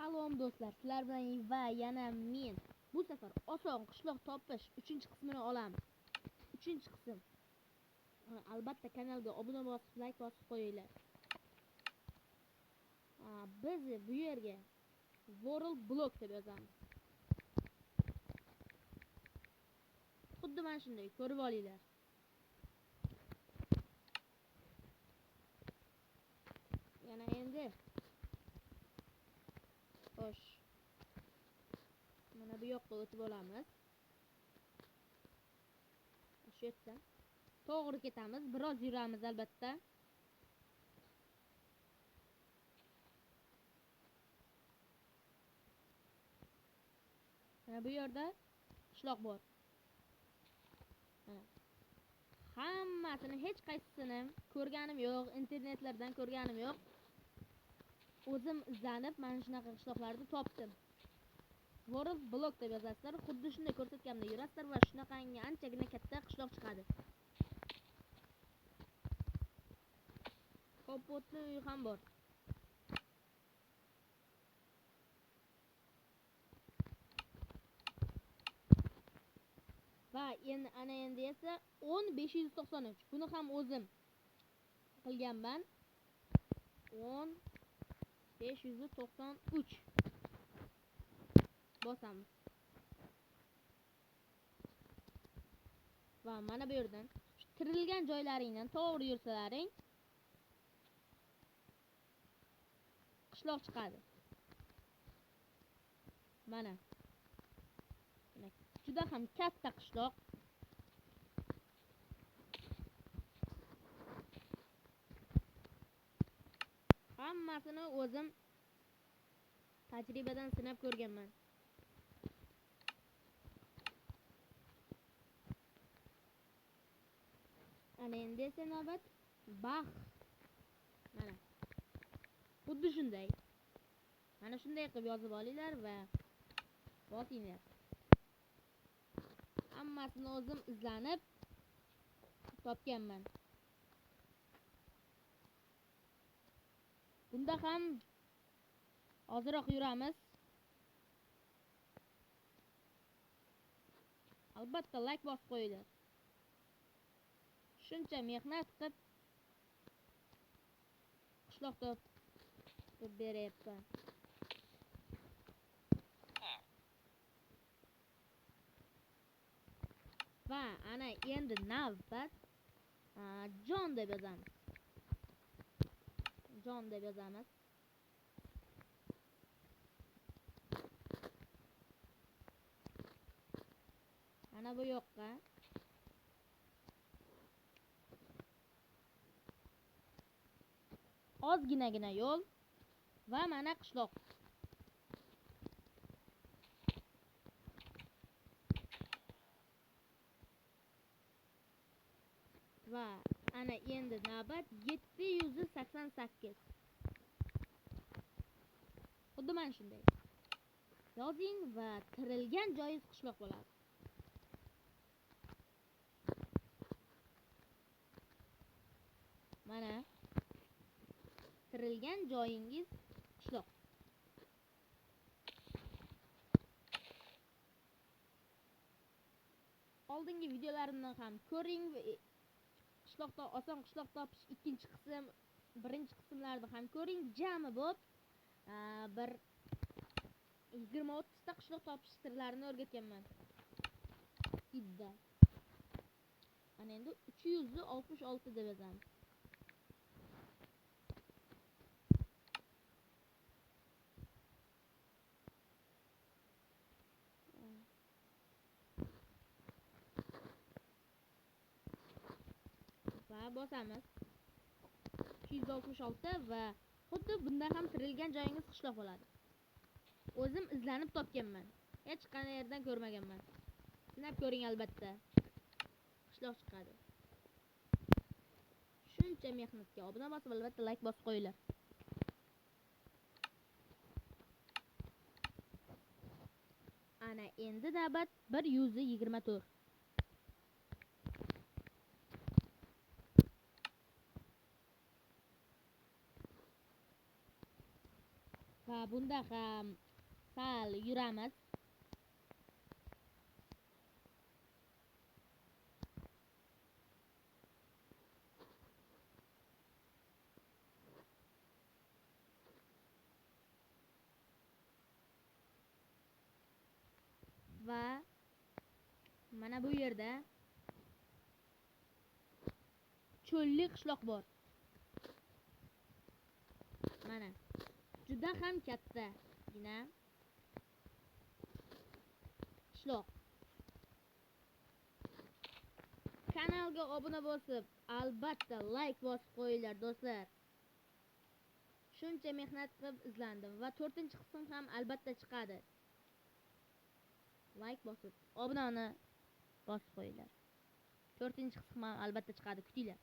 Salom do'stlar, sizlar bilan va yana men bu safar oson qishloq topish 3-qismini olamiz. 3-qism. Albatta kanalga obuna bosib, like bosib qo'yinglar. Biz bu yerga World Block deb yozamiz. Xuddi mana shunday ko'rib olinglar. Yana endi xo'sh. Mana bu yoqqa o'tib olamiz. Shu yerdan to'g'ri ketamiz, biroz yuramiz albatta. Mana bu yerda qishloq bor. Mana hammasini hech qaysisini ko'rganim yo'q, internetlardan ko'rganim yo'q. O'zim izlanib mana shunaqa qishloqlarni topdim. World Block deb yozasizlar, xuddi shunday ko'rsatganimda yurasizlar va shunaqangi anchagina katta qishloq chiqadi. Kompotli uy ham bor. Va endi esa 10593. Buni ham o'zim qilganman. 10593 bosamiz. Va mana bu yerdan tirilgan joylaringdan to'g'ri yursalaring qishloq chiqadi. Mana juda ham katta qishloq. Hammasini o'zim tajribadan sinab ko'rganman. Ana endi esa navbat bax. Mana xuddi shunday. Mana shunday qilib yozib olinglar va bosinglar. Hammasini o'zim izlanib topganman. Bunda ham ozroq yuramiz. Albatta like bosib qo'yinglar. Shuncha mehnat qilib qishloq topib beryapman. Va ana endi navbat Jon deb yozamiz. Jon deb yozamiz. Mana bu yoqqa ozginagina yo'l va mana qishloq. Va ana endi navbat 788. Xuddi mana shunday yozing va tirilgan joyingiz qishloq bo'ladi. Mana tirilgan joyingiz qishloq. Oldingi videolarimdan ham ko'ring. Qishloqda oson qishloq topish 2-qism, 1-qismlarni ham ko'ring. Jami bo'lib bir 20-30 ta qishloq topish sirlarini o'rgatganman. Idda. Ana endi 366 deb yozamiz. Va bosamiz. 366 va xuddi bunda ham tirilgan joyingiz qishloq bo'ladi. O'zim izlanib topganman. Hech qanday yerdan ko'rmaganman. Sinab ko'ring albatta. Qishloq chiqadi. Shuncha mehnatga obuna bosib albatta like bosib qo'yinglar. Ana endi navbat 124. Ha, bunda ham sal yuramiz. Va mana bu yerda cho'lli qishloq bor. Mana juda ham kattagina qishloq. Kanalga obuna bosib, albatta like bosib qo'yinglar do'stlar. Shuncha mehnat qilib izlandim va 4-qism ham albatta chiqadi. Like bosib, obunani bosib qo'yinglar. 4-qism ham albatta chiqadi, kutinglar.